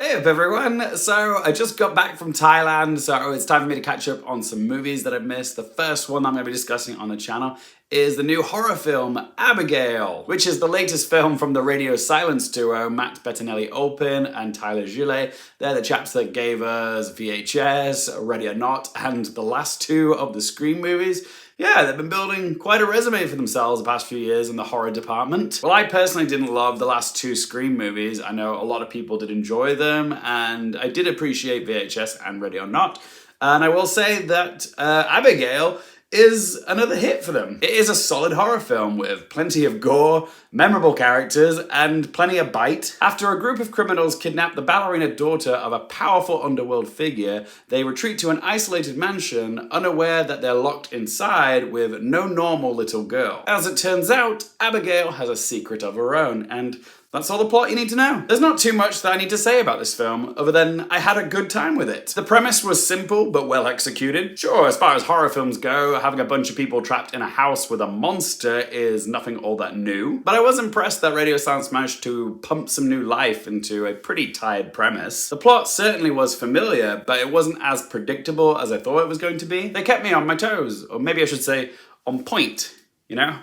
Hey up everyone! So I just got back from Thailand, so it's time for me to catch up on some movies that I've missed. The first one I'm going to be discussing on the channel is the new horror film Abigail, which is the latest film from the radio silence duo Matt Bettinelli-Olpin and Tyler Gillett. They're the chaps that gave us VHS, Ready or Not, and the last two of the Scream movies. Yeah, they've been building quite a resume for themselves the past few years in the horror department. Well, I personally didn't love the last two Scream movies. I know a lot of people did enjoy them, and I did appreciate VHS and Ready or Not. And I will say that Abigail is another hit for them. It is a solid horror film with plenty of gore, memorable characters, and plenty of bite. After a group of criminals kidnap the ballerina daughter of a powerful underworld figure, they retreat to an isolated mansion, unaware that they're locked inside with no normal little girl. As it turns out, Abigail has a secret of her own, and that's all the plot you need to know. There's not too much that I need to say about this film, other than I had a good time with it. The premise was simple, but well executed. Sure, as far as horror films go, having a bunch of people trapped in a house with a monster is nothing all that new. But I was impressed that radio silence managed to pump some new life into a pretty tired premise. The plot certainly was familiar, but it wasn't as predictable as I thought it was going to be. They kept me on my toes, or maybe I should say, on point, you know?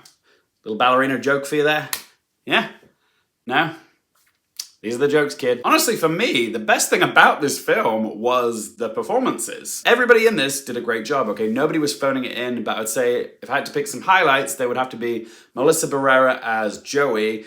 Little ballerina joke for you there? Yeah? No? These are the jokes, kid. Honestly, for me, the best thing about this film was the performances. Everybody in this did a great job, okay? Nobody was phoning it in, but I'd say if I had to pick some highlights, they would have to be Melissa Barrera as Joey,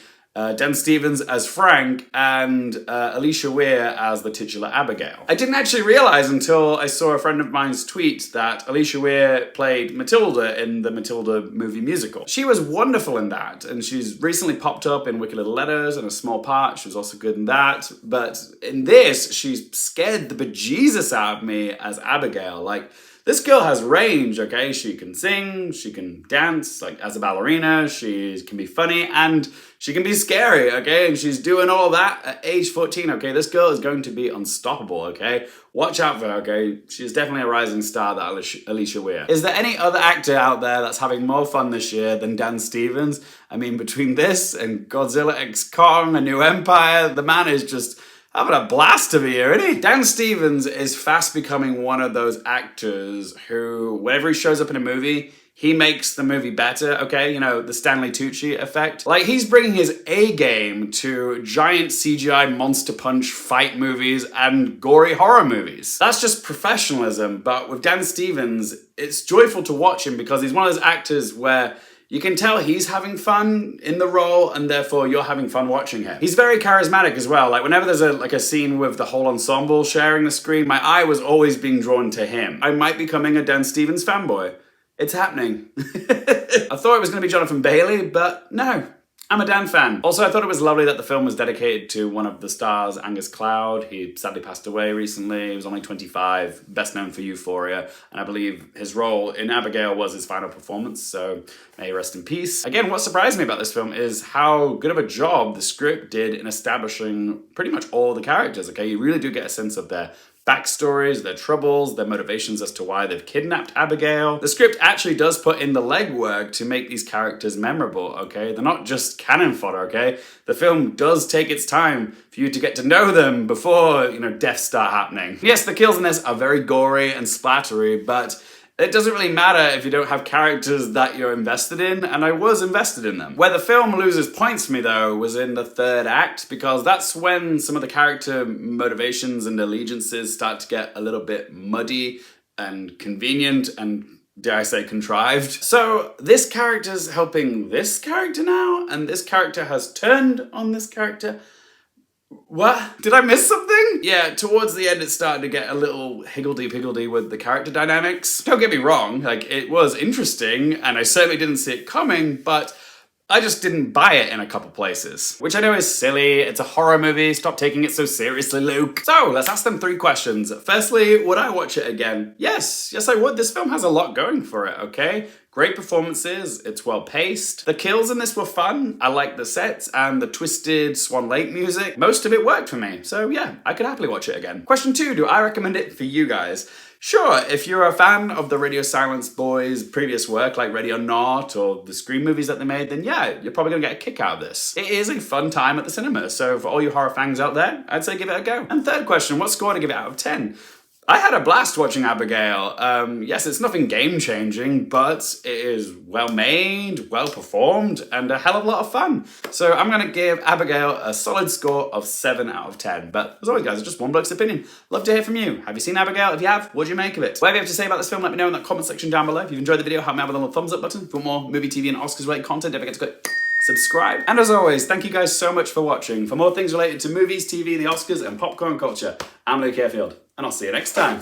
Dan Stevens as Frank, and Alisha Weir as the titular Abigail. I didn't actually realize until I saw a friend of mine's tweet that Alisha Weir played Matilda in the Matilda movie musical. She was wonderful in that, and she's recently popped up in Wicked Little Letters in a small part. She was also good in that, but in this, she scared the bejesus out of me as Abigail. Like, this girl has range, okay? She can sing, she can dance, like as a ballerina, she can be funny, and she can be scary, okay? And she's doing all that at age 14, okay? This girl is going to be unstoppable, okay? Watch out for her, okay? She's definitely a rising star, that Alisha Weir. Is there any other actor out there that's having more fun this year than Dan Stevens? I mean, between this and Godzilla x Kong, A New Empire, the man is just having a blast of a year, isn't he? Dan Stevens is fast becoming one of those actors who, whenever he shows up in a movie, he makes the movie better, okay? You know, the Stanley Tucci effect. Like, he's bringing his A-game to giant CGI monster punch fight movies and gory horror movies. That's just professionalism, but with Dan Stevens, it's joyful to watch him because he's one of those actors where you can tell he's having fun in the role, and therefore you're having fun watching him. He's very charismatic as well. Like, whenever there's a scene with the whole ensemble sharing the screen, my eye was always being drawn to him. I might be becoming a Dan Stevens fanboy. It's happening. I thought it was going to be Jonathan Bailey, but no. I'm a Dan fan. Also, I thought it was lovely that the film was dedicated to one of the stars, Angus. He sadly passed away recently. He was only 25, best known for Euphoria, and I believe his role in Abigail was his final performance, so may he rest in peace. Again, what surprised me about this film is how good of a job the script did in establishing pretty much all the characters, okay? You really do get a sense of their backstories, their troubles, their motivations as to why they've kidnapped Abigail. The script actually does put in the legwork to make these characters memorable, okay? They're not just cannon fodder, okay? The film does take its time for you to get to know them before, you know, deaths start happening. Yes, the kills in this are very gory and splattery, but it doesn't really matter if you don't have characters that you're invested in, and I was invested in them. Where the film loses points for me, though, was in the third act, because that's when some of the character motivations and allegiances start to get a little bit muddy and convenient and, dare I say, contrived. So this character's helping this character now, and this character has turned on this character. What? Did I miss something? Yeah, towards the end it started to get a little higgledy-piggledy with the character dynamics. Don't get me wrong, like, it was interesting, and I certainly didn't see it coming, but I just didn't buy it in a couple places. Which I know is silly, it's a horror movie, stop taking it so seriously, Luke. So, let's ask them 3 questions. Firstly, would I watch it again? Yes I would. This film has a lot going for it, okay? Great performances, it's well paced. The kills in this were fun. I liked the sets and the twisted Swan Lake music. Most of it worked for me, so yeah, I could happily watch it again. Question 2, do I recommend it for you guys? Sure, if you're a fan of the Radio Silence Boys' previous work, like Ready or Not, or the Scream movies that they made, then yeah, you're probably gonna get a kick out of this. It is a fun time at the cinema, so for all you horror fans out there, I'd say give it a go. And third question, what score to give it out of 10? I had a blast watching Abigail. Yes, it's nothing game-changing, but it is well-made, well-performed, and a hell of a lot of fun. So I'm gonna give Abigail a solid score of 7 out of 10. But as always, guys, it's just one bloke's opinion. Love to hear from you. Have you seen Abigail? If you have, what do you make of it? Whatever you have to say about this film, let me know in that comment section down below. If you've enjoyed the video, help me out with a little thumbs up button. For more movie, TV, and Oscars-related content, don't forget to click subscribe. And as always, thank you guys so much for watching. For more things related to movies, TV, the Oscars, and popcorn culture, I'm Lukehearfield, and I'll see you next time.